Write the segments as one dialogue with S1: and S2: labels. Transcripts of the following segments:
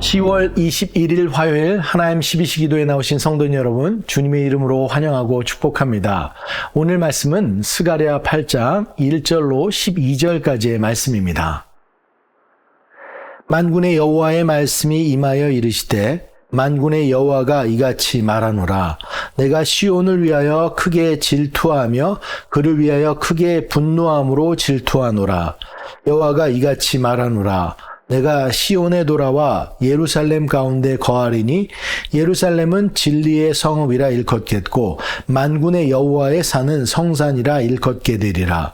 S1: 10월 21일 화요일 하나님 12시 기도에 나오신 성도님 여러분, 주님의 이름으로 환영하고 축복합니다. 오늘 말씀은 스가랴 8장 1절로 12절까지의 말씀입니다. 만군의 여호와의 말씀이 임하여 이르시되 만군의 여호와가 이같이 말하노라. 내가 시온을 위하여 크게 질투하며 그를 위하여 크게 분노함으로 질투하노라. 여호와가 이같이 말하노라. 내가 시온에 돌아와 예루살렘 가운데 거하리니 예루살렘은 진리의 성읍이라 일컫겠고 만군의 여호와의 산은 성산이라 일컫게 되리라.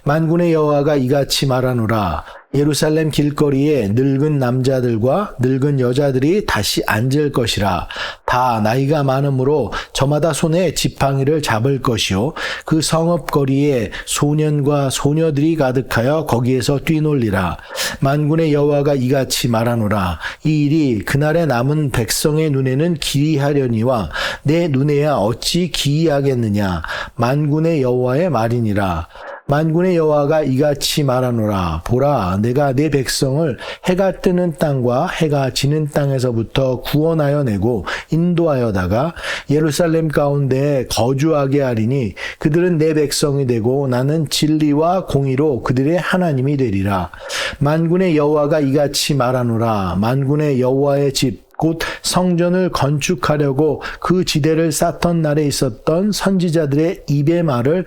S1: 만군의 여호와가 이같이 말하노라. 예루살렘 길거리에 늙은 남자들과 늙은 여자들이 다시 앉을 것이라. 다 나이가 많으므로 저마다 손에 지팡이를 잡을 것이요 그 성읍거리에 소년과 소녀들이 가득하여 거기에서 뛰놀리라. 만군의 여호와가 이같이 말하노라. 이 일이 그날에 남은 백성의 눈에는 기이하려니와 내 눈에야 어찌 기이하겠느냐. 만군의 여호와의 말이니라. 만군의 여호와가 이같이 말하노라. 보라, 내가 내 백성을 해가 뜨는 땅과 해가 지는 땅에서부터 구원하여 내고 인도하여다가 예루살렘 가운데 거주하게 하리니 그들은 내 백성이 되고 나는 진리와 공의로 그들의 하나님이 되리라. 만군의 여호와가 이같이 말하노라. 만군의 여호와의 집 곧 성전을 건축하려고 그 지대를 쌓던 날에 있었던 선지자들의 입의 말을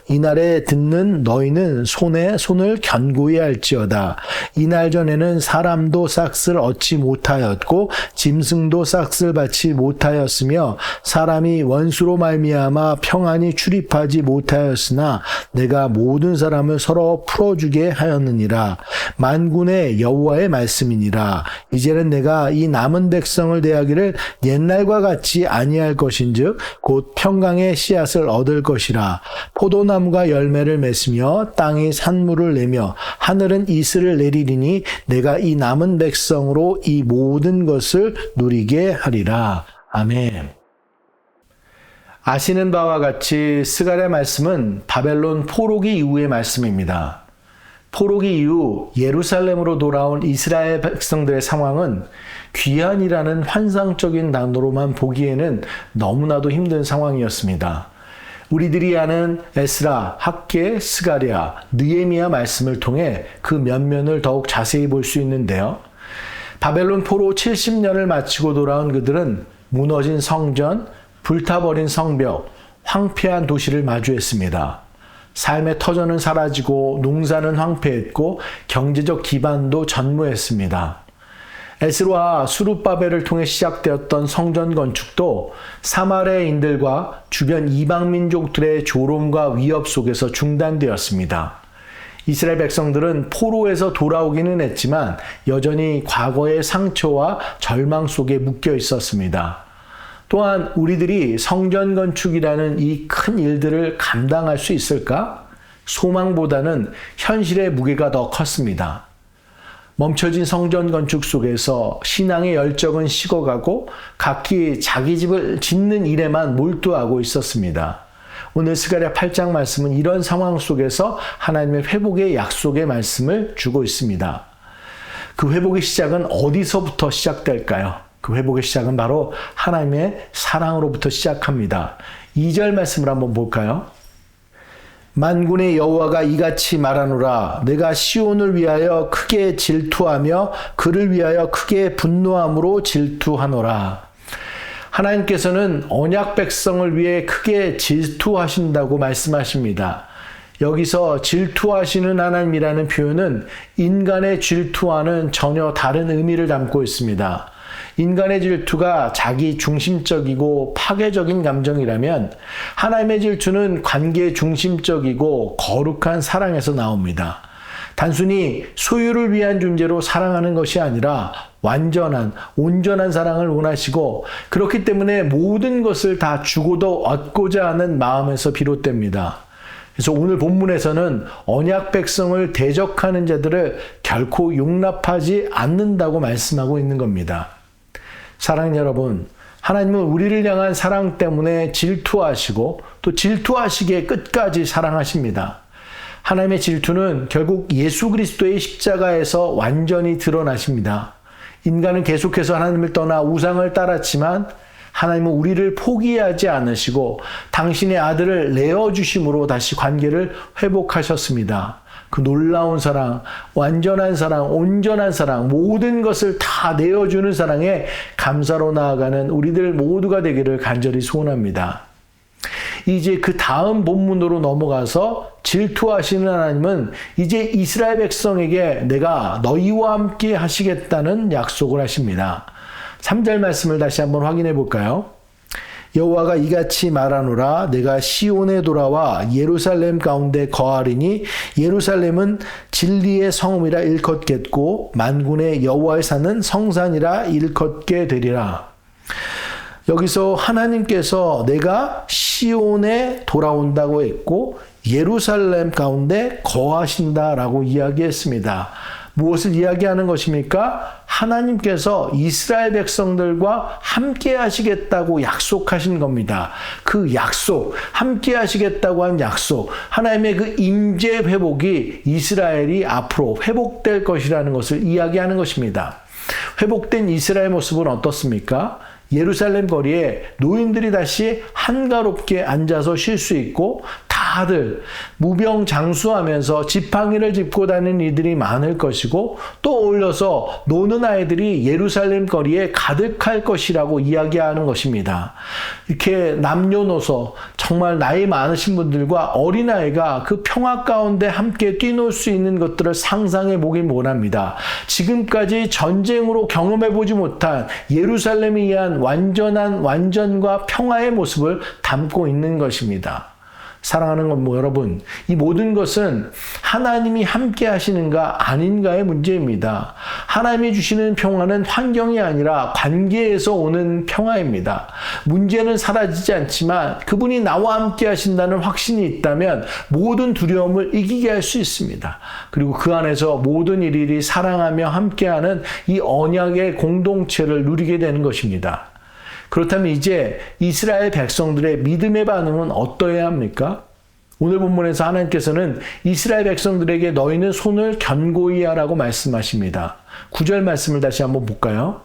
S1: 이날에 듣는 너희는 손에 손을 견고히 할지어다. 이날 전에는 사람도 싹을 얻지 못하였고 짐승도 싹을 받지 못하였으며 사람이 원수로 말미암아 평안히 출입하지 못하였으나 내가 모든 사람을 서로 풀어주게 하였느니라. 만군의 여호와의 말씀이니라. 이제는 내가 이 남은 백성을 대하기를 옛날과 같이 아니할 것인즉 곧 평강의 씨앗을 얻을 것이라. 포도나무가 열매를 맺으며 땅이 산물을 내며 하늘은 이슬을 내리리니 내가 이 남은 백성으로 이 모든 것을 누리게 하리라. 아멘. 아시는 바와 같이 스가랴 말씀은 바벨론 포로기 이후의 말씀입니다. 포로기 이후 예루살렘으로 돌아온 이스라엘 백성들의 상황은 귀환이라는 환상적인 단어로만 보기에는 너무나도 힘든 상황이었습니다. 우리들이 아는 에스라, 학개, 스가랴, 느헤미야 말씀을 통해 그 면면을 더욱 자세히 볼 수 있는데요. 바벨론 포로 70년을 마치고 돌아온 그들은 무너진 성전, 불타버린 성벽, 황폐한 도시를 마주했습니다. 삶의 터전은 사라지고 농사는 황폐했고 경제적 기반도 전무했습니다. 에스라와 수룹바벨을 통해 시작되었던 성전 건축도 사마리아인들과 주변 이방 민족들의 조롱과 위협 속에서 중단되었습니다. 이스라엘 백성들은 포로에서 돌아오기는 했지만 여전히 과거의 상처와 절망 속에 묶여 있었습니다. 또한 우리들이 성전 건축이라는 이 큰 일들을 감당할 수 있을까? 소망보다는 현실의 무게가 더 컸습니다. 멈춰진 성전 건축 속에서 신앙의 열정은 식어가고 각기 자기 집을 짓는 일에만 몰두하고 있었습니다. 오늘 스가랴 8장 말씀은 이런 상황 속에서 하나님의 회복의 약속의 말씀을 주고 있습니다. 그 회복의 시작은 어디서부터 시작될까요? 그 회복의 시작은 바로 하나님의 사랑으로부터 시작합니다. 2절 말씀을 한번 볼까요? 만군의 여호와가 이같이 말하노라. 내가 시온을 위하여 크게 질투하며 그를 위하여 크게 분노함으로 질투하노라. 하나님께서는 언약 백성을 위해 크게 질투하신다고 말씀하십니다. 여기서 질투하시는 하나님이라는 표현은 인간의 질투와는 전혀 다른 의미를 담고 있습니다. 인간의 질투가 자기 중심적이고 파괴적인 감정이라면 하나님의 질투는 관계 중심적이고 거룩한 사랑에서 나옵니다. 단순히 소유를 위한 존재로 사랑하는 것이 아니라 완전한, 온전한 사랑을 원하시고 그렇기 때문에 모든 것을 다 주고도 얻고자 하는 마음에서 비롯됩니다. 그래서 오늘 본문에서는 언약 백성을 대적하는 자들을 결코 용납하지 않는다고 말씀하고 있는 겁니다. 사랑하는 여러분, 하나님은 우리를 향한 사랑 때문에 질투하시고 또 질투하시기에 끝까지 사랑하십니다. 하나님의 질투는 결국 예수 그리스도의 십자가에서 완전히 드러나십니다. 인간은 계속해서 하나님을 떠나 우상을 따랐지만 하나님은 우리를 포기하지 않으시고 당신의 아들을 내어주심으로 다시 관계를 회복하셨습니다. 그 놀라운 사랑, 완전한 사랑, 온전한 사랑, 모든 것을 다 내어주는 사랑에 감사로 나아가는 우리들 모두가 되기를 간절히 소원합니다. 이제 그 다음 본문으로 넘어가서 질투하시는 하나님은 이제 이스라엘 백성에게 내가 너희와 함께 하시겠다는 약속을 하십니다. 3절 말씀을 다시 한번 확인해 볼까요? 여호와가 이같이 말하노라 내가 시온에 돌아와 예루살렘 가운데 거하리니 예루살렘은 진리의 성읍이라 일컫겠고 만군의 여호와의 산은 성산이라 일컫게 되리라. 여기서 하나님께서 내가 시온에 돌아온다고 했고 예루살렘 가운데 거하신다라고 이야기했습니다. 무엇을 이야기하는 것입니까? 하나님께서 이스라엘 백성들과 함께 하시겠다고 약속하신 겁니다. 그 약속, 함께 하시겠다고 한 약속, 하나님의 그 임재 회복이 이스라엘이 앞으로 회복될 것이라는 것을 이야기하는 것입니다. 회복된 이스라엘 모습은 어떻습니까? 예루살렘 거리에 노인들이 다시 한가롭게 앉아서 쉴 수 있고 다들 무병장수하면서 지팡이를 짚고 다니는 이들이 많을 것이고 또 어울려서 노는 아이들이 예루살렘 거리에 가득할 것이라고 이야기하는 것입니다. 이렇게 남녀노소 정말 나이 많으신 분들과 어린아이가 그 평화 가운데 함께 뛰놀 수 있는 것들을 상상해 보긴 원합니다. 지금까지 전쟁으로 경험해 보지 못한 예루살렘에 의한 완전한 완전과 평화의 모습을 담고 있는 것입니다. 사랑하는 여러분, 이 모든 것은 하나님이 함께 하시는가 아닌가의 문제입니다. 하나님이 주시는 평화는 환경이 아니라 관계에서 오는 평화입니다. 문제는 사라지지 않지만 그분이 나와 함께 하신다는 확신이 있다면 모든 두려움을 이기게 할 수 있습니다. 그리고 그 안에서 모든 일일이 사랑하며 함께하는 이 언약의 공동체를 누리게 되는 것입니다. 그렇다면 이제 이스라엘 백성들의 믿음의 반응은 어떠해야 합니까? 오늘 본문에서 하나님께서는 이스라엘 백성들에게 너희는 손을 견고히 하라고 말씀하십니다. 9절 말씀을 다시 한번 볼까요?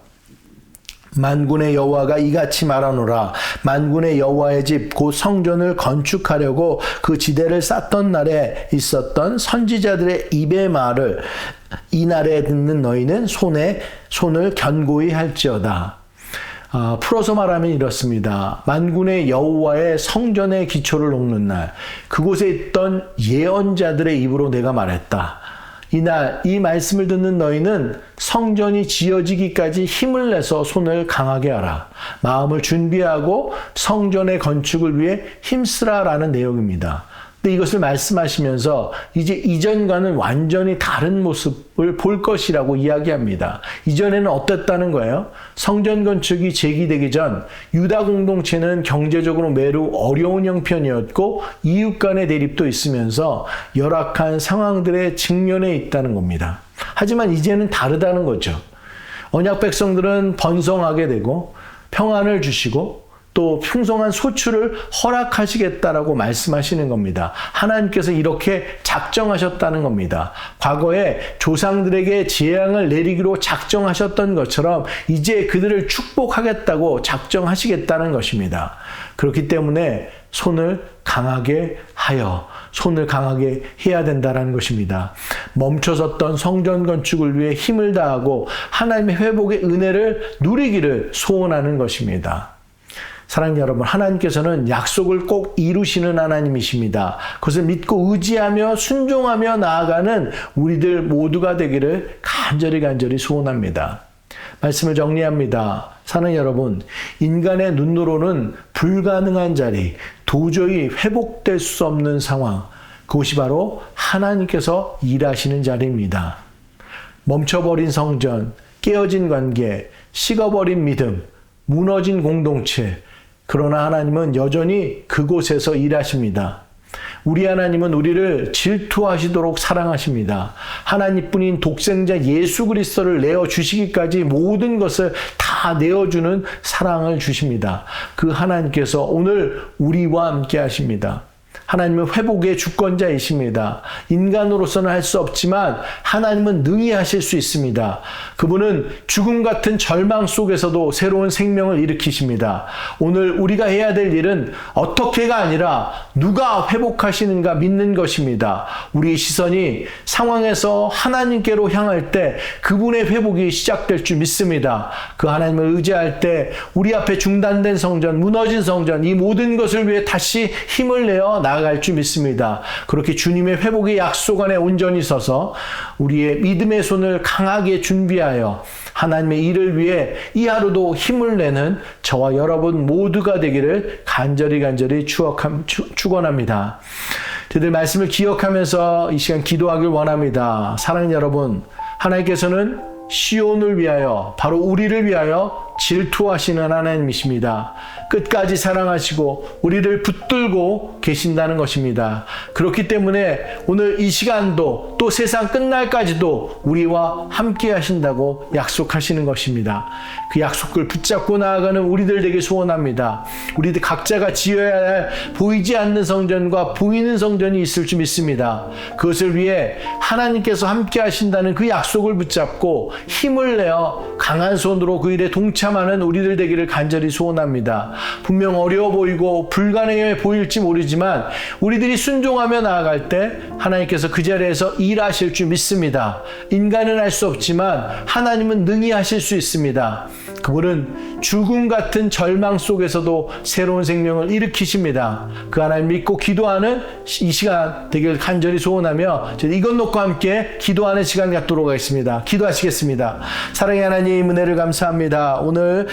S1: 만군의 여호와가 이같이 말하노라 만군의 여호와의 집 곧 성전을 건축하려고 그 지대를 쌓던 날에 있었던 선지자들의 입의 말을 이 날에 듣는 너희는 손을 견고히 할지어다. 풀어서 말하면 이렇습니다. 만군의 여호와의 성전의 기초를 놓는 날 그곳에 있던 예언자들의 입으로 내가 말했다. 이날 이 말씀을 듣는 너희는 성전이 지어지기까지 힘을 내서 손을 강하게 하라. 마음을 준비하고 성전의 건축을 위해 힘쓰라라는 내용입니다. 근데 이것을 말씀하시면서 이제 이전과는 완전히 다른 모습을 볼 것이라고 이야기합니다. 이전에는 어땠다는 거예요? 성전 건축이 재개되기 전 유다 공동체는 경제적으로 매우 어려운 형편이었고 이웃 간의 대립도 있으면서 열악한 상황들의 직면에 있다는 겁니다. 하지만 이제는 다르다는 거죠. 언약 백성들은 번성하게 되고 평안을 주시고 또 풍성한 소출을 허락하시겠다라고 말씀하시는 겁니다. 하나님께서 이렇게 작정하셨다는 겁니다. 과거에 조상들에게 재앙을 내리기로 작정하셨던 것처럼 이제 그들을 축복하겠다고 작정하시겠다는 것입니다. 그렇기 때문에 손을 강하게 해야 된다는 것입니다. 멈춰섰던 성전 건축을 위해 힘을 다하고 하나님의 회복의 은혜를 누리기를 소원하는 것입니다. 사랑하는 여러분, 하나님께서는 약속을 꼭 이루시는 하나님이십니다. 그것을 믿고 의지하며 순종하며 나아가는 우리들 모두가 되기를 간절히 소원합니다. 말씀을 정리합니다. 사랑하는 여러분, 인간의 눈으로는 불가능한 자리, 도저히 회복될 수 없는 상황, 그것이 바로 하나님께서 일하시는 자리입니다. 멈춰버린 성전, 깨어진 관계, 식어버린 믿음, 무너진 공동체, 그러나 하나님은 여전히 그곳에서 일하십니다. 우리 하나님은 우리를 질투하시도록 사랑하십니다. 하나님뿐인 독생자 예수 그리스도를 내어주시기까지 모든 것을 다 내어주는 사랑을 주십니다. 그 하나님께서 오늘 우리와 함께 하십니다. 하나님은 회복의 주권자이십니다. 인간으로서는 할 수 없지만 하나님은 능히 하실 수 있습니다. 그분은 죽음 같은 절망 속에서도 새로운 생명을 일으키십니다. 오늘 우리가 해야 될 일은 어떻게가 아니라 누가 회복하시는가 믿는 것입니다. 우리의 시선이 상황에서 하나님께로 향할 때 그분의 회복이 시작될 줄 믿습니다. 그 하나님을 의지할 때 우리 앞에 중단된 성전, 무너진 성전, 이 모든 것을 위해 다시 힘을 내어 나아갈 줄 믿습니다. 그렇게 주님의 회복의 약속 안에 온전히 서서 우리의 믿음의 손을 강하게 준비하여 하나님의 일을 위해 이 하루도 힘을 내는 저와 여러분 모두가 되기를 간절히 축원합니다. 저희들 말씀을 기억하면서 이 시간 기도하길 원합니다. 사랑하는 여러분, 하나님께서는 시온을 위하여, 바로 우리를 위하여 질투하시는 하나님이십니다. 끝까지 사랑하시고 우리를 붙들고 계신다는 것입니다. 그렇기 때문에 오늘 이 시간도 또 세상 끝날까지도 우리와 함께 하신다고 약속하시는 것입니다. 그 약속을 붙잡고 나아가는 우리들 되게 소원합니다. 우리들 각자가 지어야 할 보이지 않는 성전과 보이는 성전이 있을 줄 믿습니다. 그것을 위해 하나님께서 함께 하신다는 그 약속을 붙잡고 힘을 내어 강한 손으로 그 일에 동참하는 우리들 되기를 간절히 소원합니다. 분명 어려워 보이고 불가능해 보일지 모르지만 우리들이 순종하며 나아갈 때 하나님께서 그 자리에서 일하실 줄 믿습니다. 인간은 할 수 없지만 하나님은 능히 하실 수 있습니다. 그분은 죽음 같은 절망 속에서도 새로운 생명을 일으키십니다. 그 하나님 믿고 기도하는 이 시간 되길 간절히 소원하며 이것 놓고 함께 기도하는 시간 갖도록 하겠습니다. 기도하시겠습니다. 사랑의 하나님, 은혜를 감사합니다. 오늘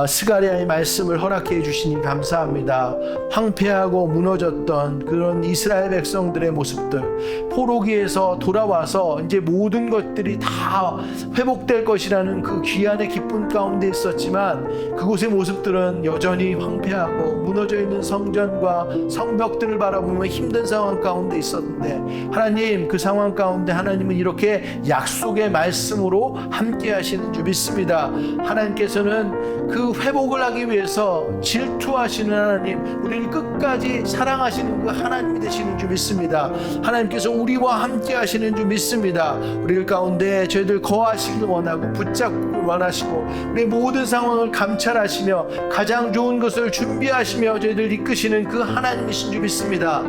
S1: 스가랴의 말씀을 허락해 주시니 감사합니다. 황폐하고 무너졌던 그런 이스라엘 백성들의 모습들, 포로기에서 돌아와서 이제 모든 것들이 다 회복될 것이라는 그 귀한의 기쁨 가운데 있었지만 그곳의 모습들은 여전히 황폐하고 무너져 있는 성전과 성벽들을 바라보며 힘든 상황 가운데 있었는데, 하나님 그 상황 가운데 하나님은 이렇게 약속의 말씀으로 함께 하시는 줄 믿습니다. 하나님께서는 그 회복을 하기 위해서 질투하시는 하나님, 우리를 끝까지 사랑하시는 그 하나님이 되시는 줄 믿습니다. 하나님께서 우리와 함께 하시는 줄 믿습니다. 우리 가운데 저희들 거하시길 원하고 붙잡기를 원하시고 우리 모든 상황을 감찰하시며 가장 좋은 것을 준비하시며 저희들 이끄시는 그 하나님이신 줄 믿습니다.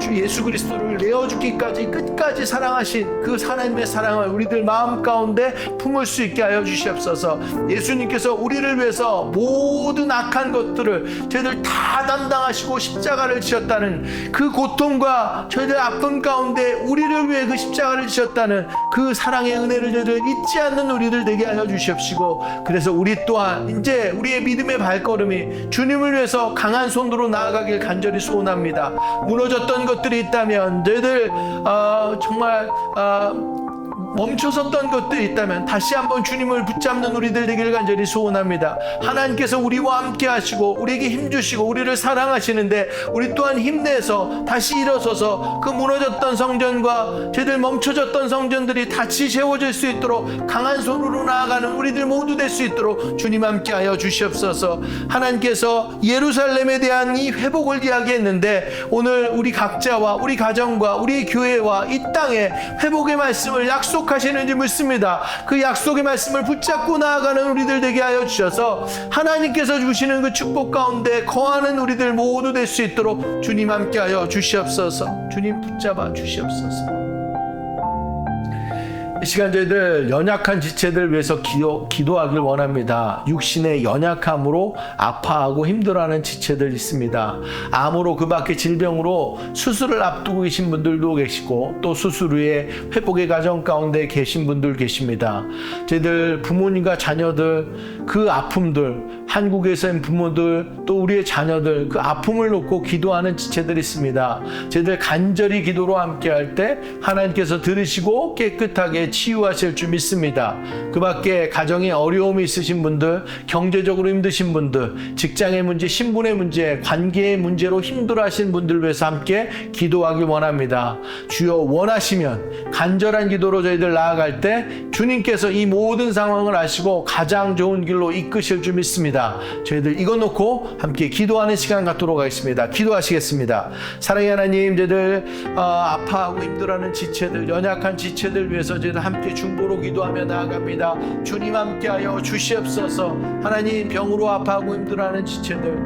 S1: 주 예수 그리스도를 내어주기까지 끝까지 사랑하신 그 하나님의 사랑을 우리들 마음 가운데 품을 수 있게 하여 주시옵소서. 예수님께서 우리를 위해서 모든 악한 것들을 저희들 다 담당하시고 십자가를 지셨다는 그 고통과 저희들 아픔 가운데 우리를 위해 그 십자가를 지셨다는 그 사랑의 은혜를 저희들 잊지 않는 우리들 되게 하여 주시옵시고, 그래서 우리 또한 이제 우리의 믿음의 발걸음이 주님을 위해서 강한 손으로 나아가길 간절히 소원합니다. 무너졌던 것들이 있다면, 저희들 정말 멈춰섰던 것들이 있다면 다시 한번 주님을 붙잡는 우리들 되기를 간절히 소원합니다. 하나님께서 우리와 함께 하시고 우리에게 힘주시고 우리를 사랑하시는데 우리 또한 힘내서 다시 일어서서 그 무너졌던 성전과 저희들 멈춰졌던 성전들이 다시 세워질 수 있도록 강한 손으로 나아가는 우리들 모두 될 수 있도록 주님 함께 하여 주시옵소서. 하나님께서 예루살렘에 대한 이 회복을 이야기했는데 오늘 우리 각자와 우리 가정과 우리 교회와 이 땅에 회복의 말씀을 약속하시는지 묻습니다. 그 약속의 말씀을 붙잡고 나아가는 우리들 되게 하여 주셔서 하나님께서 주시는 그 축복 가운데 거하는 우리들 모두 될 수 있도록 주님 함께 하여 주시옵소서. 주님 붙잡아 주시옵소서. 이 시간 저희들 연약한 지체들 위해서 기도하길 원합니다. 육신의 연약함으로 아파하고 힘들어하는 지체들 있습니다. 암으로 그 밖에 질병으로 수술을 앞두고 계신 분들도 계시고 또 수술 후에 회복의 과정 가운데 계신 분들 계십니다. 저희들 부모님과 자녀들 그 아픔들, 한국에서의 부모들 또 우리의 자녀들 그 아픔을 놓고 기도하는 지체들이 있습니다. 저희들 간절히 기도로 함께 할 때 하나님께서 들으시고 깨끗하게 치유하실 줄 믿습니다. 그 밖에 가정에 어려움이 있으신 분들, 경제적으로 힘드신 분들, 직장의 문제, 신분의 문제, 관계의 문제로 힘들어하신 분들 위해서 함께 기도하길 원합니다. 주여, 원하시면 간절한 기도로 저희들 나아갈 때 주님께서 이 모든 상황을 아시고 가장 좋은 길로 이끄실 줄 믿습니다. 저희들 이거 놓고 함께 기도하는 시간 갖도록 하겠습니다. 기도하시겠습니다. 사랑의 하나님, 저희들 아파하고 힘들어하는 지체들, 연약한 지체들 위해서 저희들 함께 중보로 기도하며 나아갑니다. 주님 함께하여 주시옵소서. 하나님, 병으로 아파하고 힘들어하는 지체들,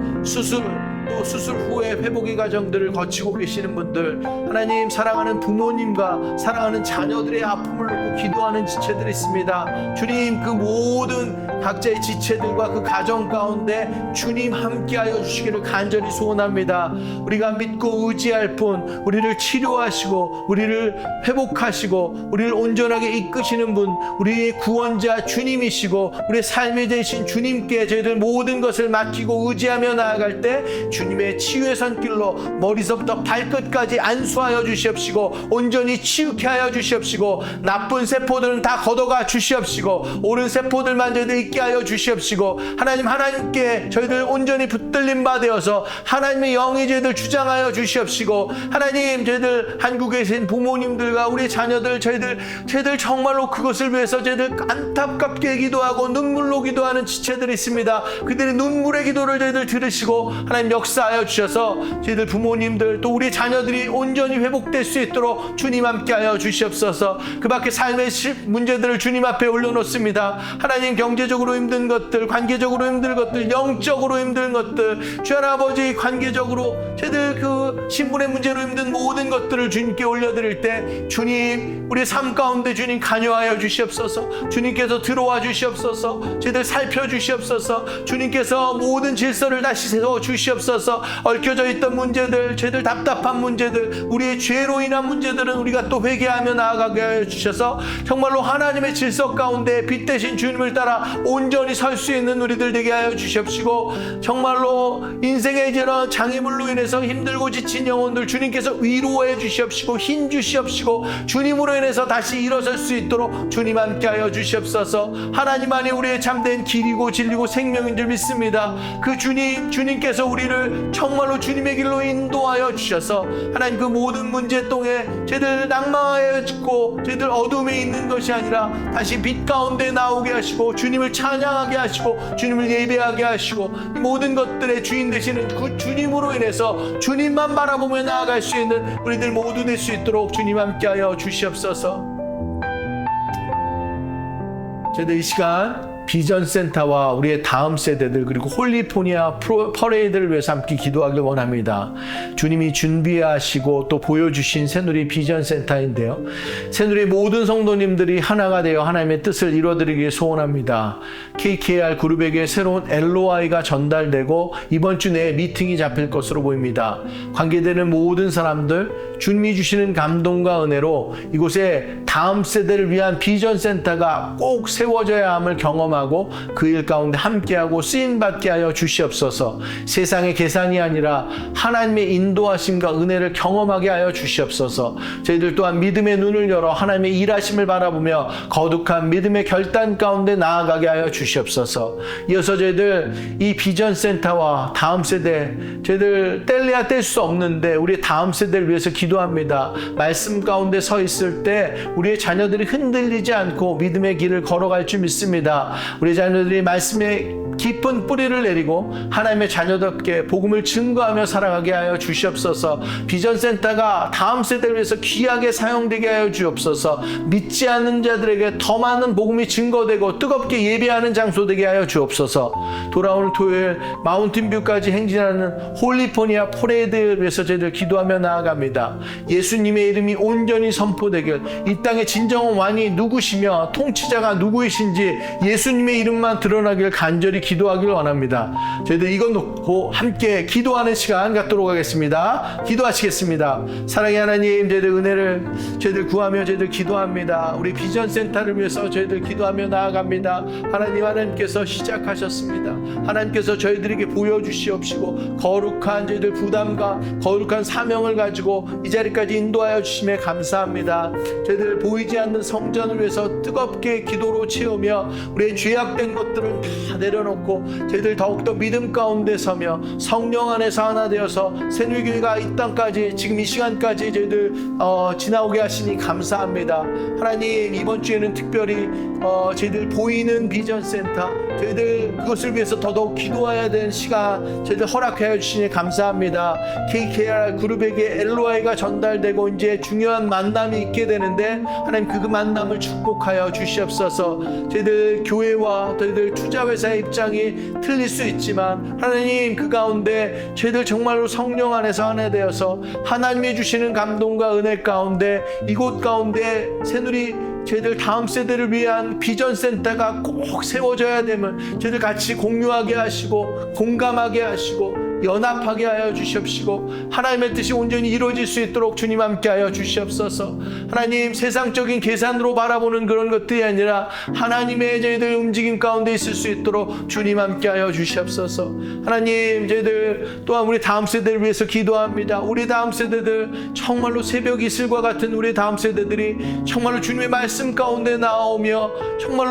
S1: 또 수술 후에 회복의 과정들을 거치고 계시는 분들, 하나님, 사랑하는 부모님과 사랑하는 자녀들의 아픔을 놓고 기도하는 지체들이 있습니다. 주님, 그 모든 각자의 지체들과 그 가정 가운데 주님 함께하여 주시기를 간절히 소원합니다. 우리가 믿고 의지할 뿐, 우리를 치료하시고 우리를 회복하시고 우리를 온전하게 이끄시는 분, 우리의 구원자 주님이시고 우리의 삶이 되신 주님께 저희들 모든 것을 맡기고 의지하며 나아갈 때 주님의 치유의 손길로 머리서부터 발끝까지 안수하여 주시옵시고 온전히 치유케 하여 주시옵시고 나쁜 세포들은 다 걷어가 주시옵시고 옳은 세포들만 저희들 있게 하여 주시옵시고 하나님께 저희들 온전히 붙들림 바 되어서 하나님의 영이 저희들 주장하여 주시옵시고 하나님, 저희들 한국에 계신 부모님들과 우리 자녀들, 저희들 정말로 그것을 위해서 저희들 안타깝게 기도하고 눈물로 기도하는 지체들이 있습니다. 그들의 눈물의 기도를 저희들 들으시고 하나님 역사하여 주셔서 저희들 부모님들 또 우리 자녀들이 온전히 회복될 수 있도록 주님 함께하여 주시옵소서. 그 밖에 삶의 문제들을 주님 앞에 올려놓습니다. 하나님, 경제적으로 힘든 것들, 관계적으로 힘든 것들, 영적으로 힘든 것들, 주여 아버지, 관계적으로 저희들 그 신분의 문제로 힘든 모든 것들을 주님께 올려드릴 때 주님, 우리 삶 가운데 주님 관여하여 주시옵소서. 주님께서 들어와 주시옵소서. 저희들 살펴주시옵소서. 주님께서 모든 질서를 다시 세워 주시옵소서. 얽혀져 있던 문제들, 저희들 답답한 문제들, 우리의 죄로 인한 문제들은 우리가 또 회개하며 나아가게 하여 주셔서 정말로 하나님의 질서 가운데 빛 대신 주님을 따라 온전히 설 수 있는 우리들 되게 하여 주시옵시고 정말로 인생의 이런 장애물로 인해서 힘들고 지친 영혼들 주님께서 위로해 주시옵시고 힘 주시옵시고 주님으로 인해서 다시 일어설 수 있도록 주님 함께하여 주시옵소서. 하나님만이 우리의 참된 길이고 진리고 생명인 줄 믿습니다. 그 주님께서 우리를 정말로 주님의 길로 인도하여 주셔서 하나님, 그 모든 문제 동에 저희들 낭망하여 짓고 저희들 어둠에 있는 것이 아니라 다시 빛 가운데 나오게 하시고 주님을 찬양하게 하시고 주님을 예배하게 하시고 이 모든 것들의 주인 되시는 그 주님으로 인해서 주님만 바라보며 나아갈 수 있는 우리들 모두 될 수 있도록 주님 함께하여 주시옵소서. 저희들 이 시간 비전센터와 우리의 다음 세대들 그리고 홀리포니아 퍼레이드를 위해서 함께 기도하길 원합니다. 주님이 준비하시고 또 보여주신 새누리 비전센터인데요, 새누리 모든 성도님들이 하나가 되어 하나님의 뜻을 이루어드리길 소원합니다. KKR 그룹에게 새로운 LOI가 전달되고 이번 주 내에 미팅이 잡힐 것으로 보입니다. 관계되는 모든 사람들, 주님이 주시는 감동과 은혜로 이곳에 다음 세대를 위한 비전센터가 꼭 세워져야 함을 경험하고 그 일 가운데 함께하고 쓰임받게 하여 주시옵소서. 세상의 계산이 아니라 하나님의 인도하심과 은혜를 경험하게 하여 주시옵소서. 저희들 또한 믿음의 눈을 열어 하나님의 일하심을 바라보며 거룩한 믿음의 결단 가운데 나아가게 하여 주시옵소서. 이어서 저희들 이 비전센터와 다음 세대, 저희들 뗄래야 뗄 수 없는데 우리 다음 세대를 위해서 기도합니다. 말씀 가운데 서 있을 때 우리의 자녀들이 흔들리지 않고 믿음의 길을 걸어갈 줄 믿습니다. 우리 자녀들이 말씀에 깊은 뿌리를 내리고 하나님의 자녀답게 복음을 증거하며 살아가게 하여 주시옵소서. 비전센터가 다음 세대를 위해서 귀하게 사용되게 하여 주옵소서. 믿지 않는 자들에게 더 많은 복음이 증거되고 뜨겁게 예배하는 장소 되게 하여 주옵소서. 돌아오는 토요일 마운틴뷰까지 행진하는 홀리포니아 퍼레이드를 위해서 저희들 기도하며 나아갑니다. 예수님의 이름이 온전히 선포되길, 이 땅의 진정한 왕이 누구시며 통치자가 누구이신지 예수님의 이름만 드러나길 간절히 기도하기를 원합니다. 저희들 이것 놓고 함께 기도하는 시간 갖도록 하겠습니다. 기도하시겠습니다. 사랑의 하나님, 저희들 은혜를 저희들 구하며 저희들 기도합니다. 우리 비전센터를 위해서 저희들 기도하며 나아갑니다. 하나님께서 시작하셨습니다. 하나님께서 저희들에게 보여주시옵시고 거룩한 저희들 부담과 거룩한 사명을 가지고 이 자리까지 인도하여 주심에 감사합니다. 저희들 보이지 않는 성전을 위해서 뜨겁게 기도로 채우며 우리의 죄악된 것들을 다 내려놓고 저희들 더욱더 믿음 가운데 서며 성령 안에서 하나 되어서 새누리교회가 이 땅까지 지금 이 시간까지 저희들 지나오게 하시니 감사합니다. 하나님, 이번 주에는 특별히 저희들 보이는 비전센터 저희들 그것을 위해서 더더욱 기도해야 되는 시간 저희들 허락하여 주시니 감사합니다. KKR 그룹에게 LOI가 전달되고 이제 중요한 만남이 있게 되는데 하나님 그 만남을 축복하여 주시옵소서. 저희들 교회와 저희들 투자회사의 입장이 틀릴 수 있지만 하나님 그 가운데 저희들 정말로 성령 안에서 하나 되어서 하나님이 주시는 감동과 은혜 가운데 이곳 가운데 새누리 저희들 다음 세대를 위한 비전센터가 꼭 세워져야 되면 저희들 같이 공유하게 하시고 공감하게 하시고 연합하게 하여 주시옵시고 하나님의 뜻이 온전히 이루어질 수 있도록 주님 함께 하여 주시옵소서. 하나님, 세상적인 계산으로 바라보는 그런 것들이 아니라 하나님의 저희들 움직임 가운데 있을 수 있도록 주님 함께 하여 주시옵소서. 하나님, 저희들 또한 우리 다음 세대를 위해서 기도합니다. 우리 다음 세대들 정말로 새벽 이슬과 같은 우리 다음 세대들이 정말로 주님의 말씀 가운데 나오며 정말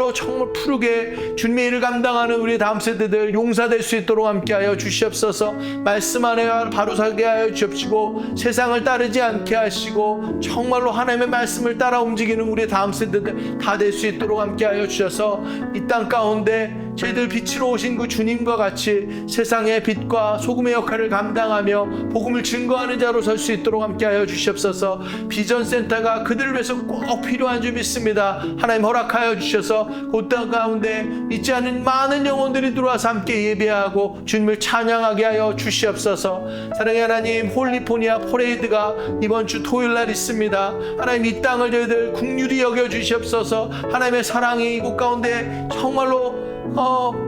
S1: 푸르게 주님의 일을 감당하는 우리 다음 세대들 용사될 수 있도록 함께 하여 주시옵소서. 말씀 안에 바로 서게 하여 주옵시고 세상을 따르지 않게 하시고 정말로 하나님의 말씀을 따라 움직이는 우리 다음 세대들 다 될 수 있도록 함께 하여 주셔서 이 땅 가운데 저희들 빛으로 오신 그 주님과 같이 세상의 빛과 소금의 역할을 감당하며 복음을 증거하는 자로 설 수 있도록 함께 하여 주시옵소서. 비전센터가 그들을 위해서 꼭 필요한 줄 믿습니다. 하나님 허락하여 주셔서 그 땅 가운데 있지 않은 많은 영혼들이 들어와서 함께 예배하고 주님을 찬양하게 하여 주시옵소서. 사랑의 하나님, 홀리포니아 퍼레이드가 이번 주 토요일 날 있습니다. 하나님 이 땅을 저희들 긍휼히 여겨 주시옵소서. 하나님의 사랑이 이곳 가운데 정말로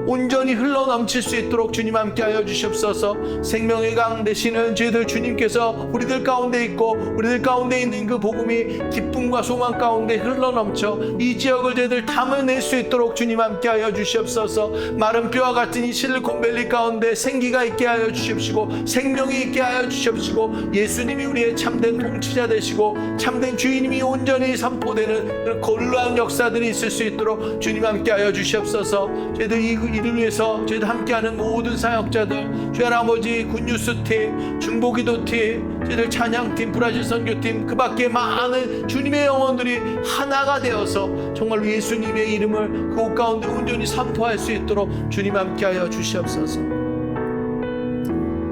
S1: 온전히 흘러넘칠 수 있도록 주님 함께 하여 주시옵소서. 생명의 강 되시는 저희들 주님께서 우리들 가운데 있고 우리들 가운데 있는 그 복음이 기쁨과 소망 가운데 흘러넘쳐 이 지역을 저희들 담아낼 수 있도록 주님 함께 하여 주시옵소서. 마른 뼈와 같은 이 실리콘밸리 가운데 생기가 있게 하여 주시옵시고 생명이 있게 하여 주시옵시고 예수님이 우리의 참된 통치자 되시고 참된 주인님이 온전히 선포되는 그런 놀라운 역사들이 있을 수 있도록 주님 함께 하여 주시옵소서. 저희들 이 일을 위해서 저희들 함께하는 모든 사역자들, 주의 아버지 굿뉴스팀, 중보기도팀, 저희들 찬양팀, 브라질 선교팀, 그 밖에 많은 주님의 영혼들이 하나가 되어서 정말 예수님의 이름을 그곳 가운데 온전히 선포할 수 있도록 주님 함께하여 주시옵소서.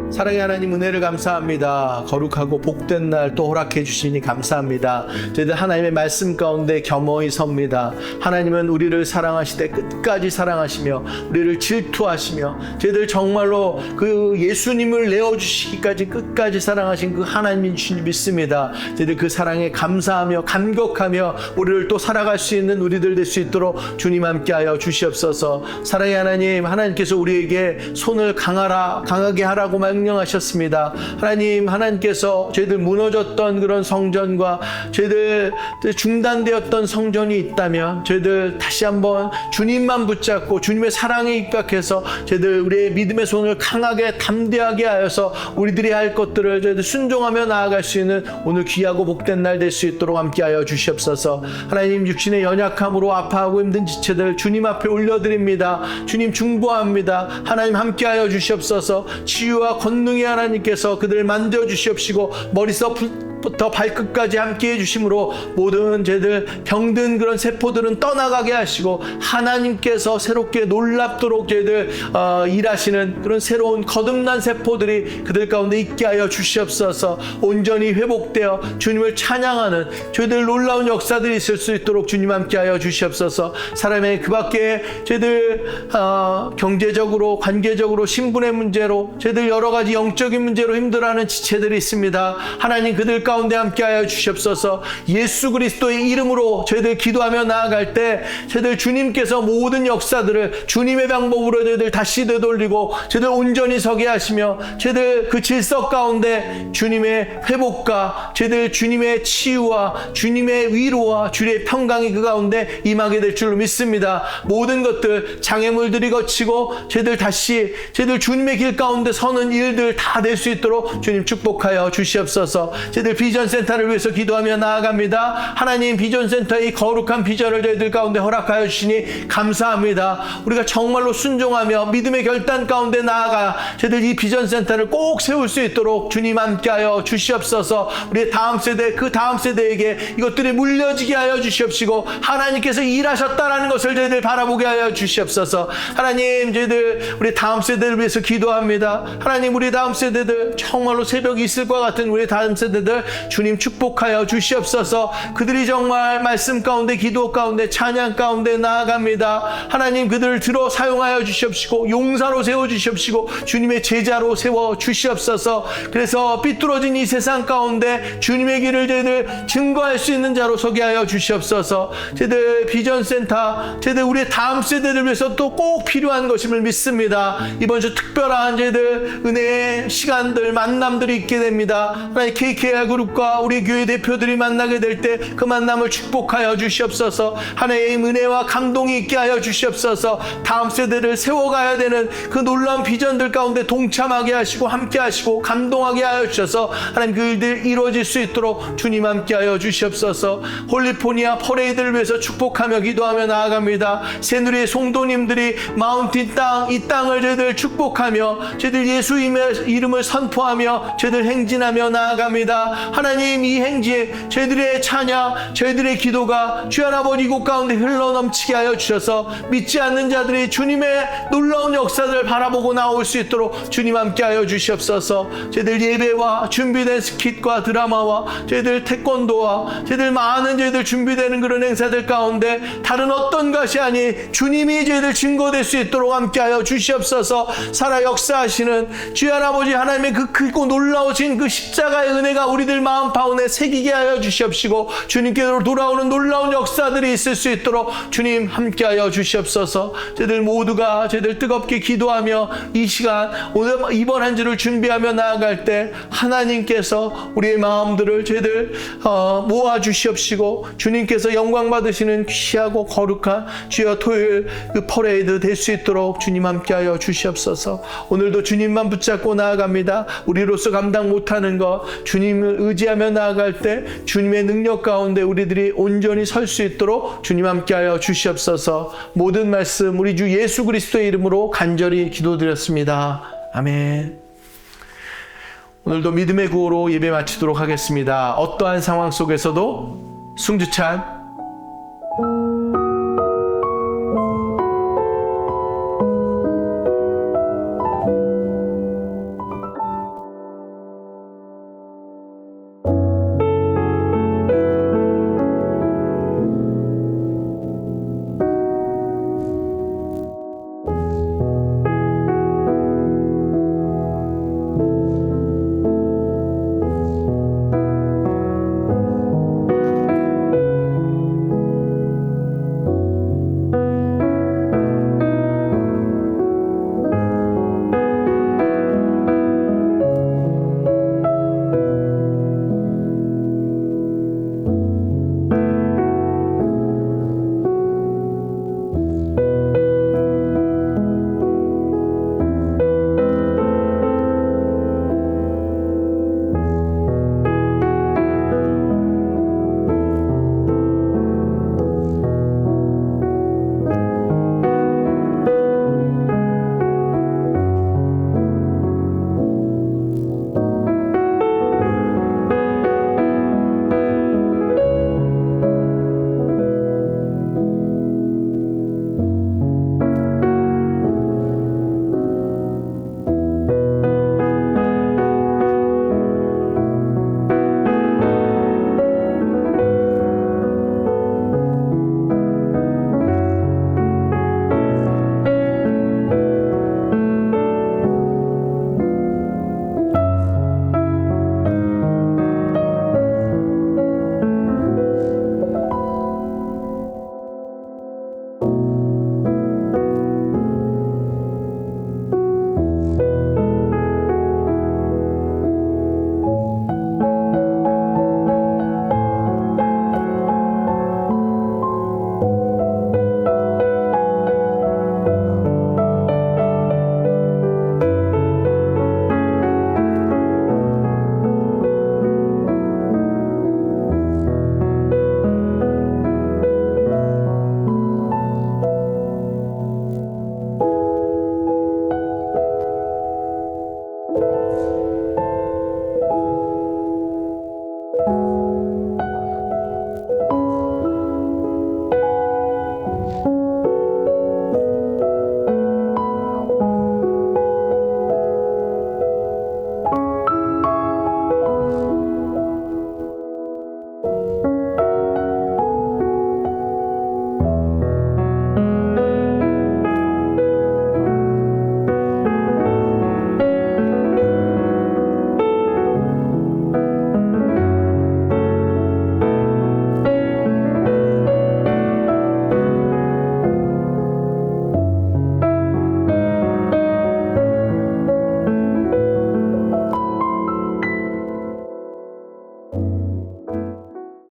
S1: 사랑의 하나님, 은혜를 감사합니다. 거룩하고 복된 날 또 허락해 주시니 감사합니다. 저희들 하나님의 말씀 가운데 겸허히 섭니다. 하나님은 우리를 사랑하시되 끝까지 사랑하시며 우리를 질투하시며 저희들 정말로 그 예수님을 내어주시기까지 끝까지 사랑하신 그 하나님인 주님 믿습니다. 저희들 그 사랑에 감사하며 감격하며 우리를 또 살아갈 수 있는 우리들 될 수 있도록 주님 함께하여 주시옵소서. 사랑의 하나님, 하나님께서 우리에게 손을 강하게 하라고 명령하셨습니다. 하나님께서 저희들 무너졌던 그런 성전과 저희들 중단되었던 성전이 있다면 저희들 다시 한번 주님만 붙잡고 주님의 사랑에 입각해서 저희들 우리의 믿음의 손을 강하게 담대하게 하여서 우리들이 할 것들을 저희들 순종하며 나아갈 수 있는 오늘 귀하고 복된 날 될 수 있도록 함께하여 주시옵소서. 하나님, 육신의 연약함으로 아파하고 힘든 지체들 주님 앞에 올려드립니다. 주님 중보합니다. 하나님 함께하여 주시옵소서. 치유와 권능의 하나님께서 그들을 만져주시옵시고 머리서부터 발끝까지 함께해 주심으로 모든 저희들 병든 그런 세포들은 떠나가게 하시고 하나님께서 새롭게 놀랍도록 저희들 일하시는 그런 새로운 거듭난 세포들이 그들 가운데 있게 하여 주시옵소서. 온전히 회복되어 주님을 찬양하는 저희들 놀라운 역사들이 있을 수 있도록 주님 함께하여 주시옵소서. 사람의 그 밖에 저희들 경제적으로 관계적으로 신분의 문제로 저희들 여러 가지 영적인 문제로 힘들어하는 지체들이 있습니다. 하나님, 그들 가운데 함께하여 주시옵소서. 예수 그리스도의 이름으로 저희들 기도하며 나아갈 때 저희들 주님께서 모든 역사들을 주님의 방법으로 저희들 다시 되돌리고 저희들 온전히 서게 하시며 저희들 그 질서 가운데 주님의 회복과 저희들 주님의 치유와 주님의 위로와 주의 평강이 그 가운데 임하게 될 줄로 믿습니다. 모든 것들 장애물들이 거치고 저희들 다시 저희들 주님의 길 가운데 서는 일들 다 될 수 있도록 주님 축복하여 주시옵소서. 저희들 비전센터를 위해서 기도하며 나아갑니다. 하나님 비전센터의 거룩한 비전을 저희들 가운데 허락하여 주시니 감사합니다. 우리가 정말로 순종하며 믿음의 결단 가운데 나아가 저희들 이 비전센터를 꼭 세울 수 있도록 주님 함께하여 주시옵소서. 우리의 다음 세대 그 다음 세대에게 이것들이 물려지게 하여 주시옵시고 하나님께서 일하셨다라는 것을 저희들 바라보게 하여 주시옵소서. 하나님 저희들 우리 다음 세대를 위해서 기도합니다. 하나님 우리 다음 세대들 정말로 새벽이 있을 것 같은 우리 다음 세대들 주님 축복하여 주시옵소서. 그들이 정말 말씀 가운데 기도 가운데 찬양 가운데 나아갑니다. 하나님 그들을 들어 사용하여 주시옵시고 용사로 세워 주시옵시고 주님의 제자로 세워 주시옵소서. 그래서 삐뚤어진 이 세상 가운데 주님의 길을 저희들 증거할 수 있는 자로 서게 하여 주시옵소서. 저희들 비전센터 저희들 우리의 다음 세대를 위해서 또 꼭 필요한 것임을 믿습니다. 이번 주 특별한 저희들 은혜의 시간들 만남들이 있게 됩니다. 하나님 KKR 그룹과 우리 교회 대표들이 만나게 될 때 그 만남을 축복하여 주시옵소서. 하나님의 은혜와 감동이 있게 하여 주시옵소서. 다음 세대를 세워가야 되는 그 놀라운 비전들 가운데 동참하게 하시고 함께 하시고 감동하게 하여 주셔서 하나님 그 일들 이루어질 수 있도록 주님 함께 하여 주시옵소서. 홀리포니아 퍼레이드를 위해서 축복하며 기도하며 나아갑니다. 새누리의 송도님들이 마운틴 땅 이 땅을 저희들 축복하며 저희들 예수 이름을 선포하며 저희들 행진하며 나아갑니다. 하나님 이 행진 저희들의 찬양 저희들의 기도가 주여 아버지 이곳 가운데 흘러넘치게 하여 주셔서 믿지 않는 자들이 주님의 놀라운 역사들을 바라보고 나올 수 있도록 주님 함께 하여 주시옵소서. 저희들 예배와 준비된 스킷과 드라마와 저희들 태권도와 저희들 많은 저희들 준비되는 그런 행사들 가운데 다른 어떤 것이 아닌 주님이 저희들 증거될 수 있도록 함께 하여 주시옵소서. 살아 역사하시는 주여 아버지 하나님의 그 크고 놀라우신 그 십자가의 은혜가 우리들 마음 가운데 새기게 하여 주시옵시고 주님께로 돌아오는 놀라운 역사들이 있을 수 있도록 주님 함께하여 주시옵소서. 저희들 모두가 저희들 뜨겁게 기도하며 이 시간 오늘 이번 한 주를 준비하며 나아갈 때 하나님께서 우리의 마음들을 저희들 모아 주시옵시고 주님께서 영광 받으시는 귀하고 거룩한 주여 토요일 그 퍼레이드 될 수 있도록 주님 함께하여 주시옵소서. 오늘도 주님만 붙잡고 나아갑니다. 우리로서 감당 못하는 것 주님을 의지하며 나아갈 때 주님의 능력 가운데 우리들이 온전히 설 수 있도록 주님 함께하여 주시옵소서. 모든 말씀 우리 주 예수 그리스도의 이름으로 간절히 기도드렸습니다. 아멘. 오늘도 믿음의 구호로 예배 마치도록 하겠습니다. 어떠한 상황 속에서도 승주찬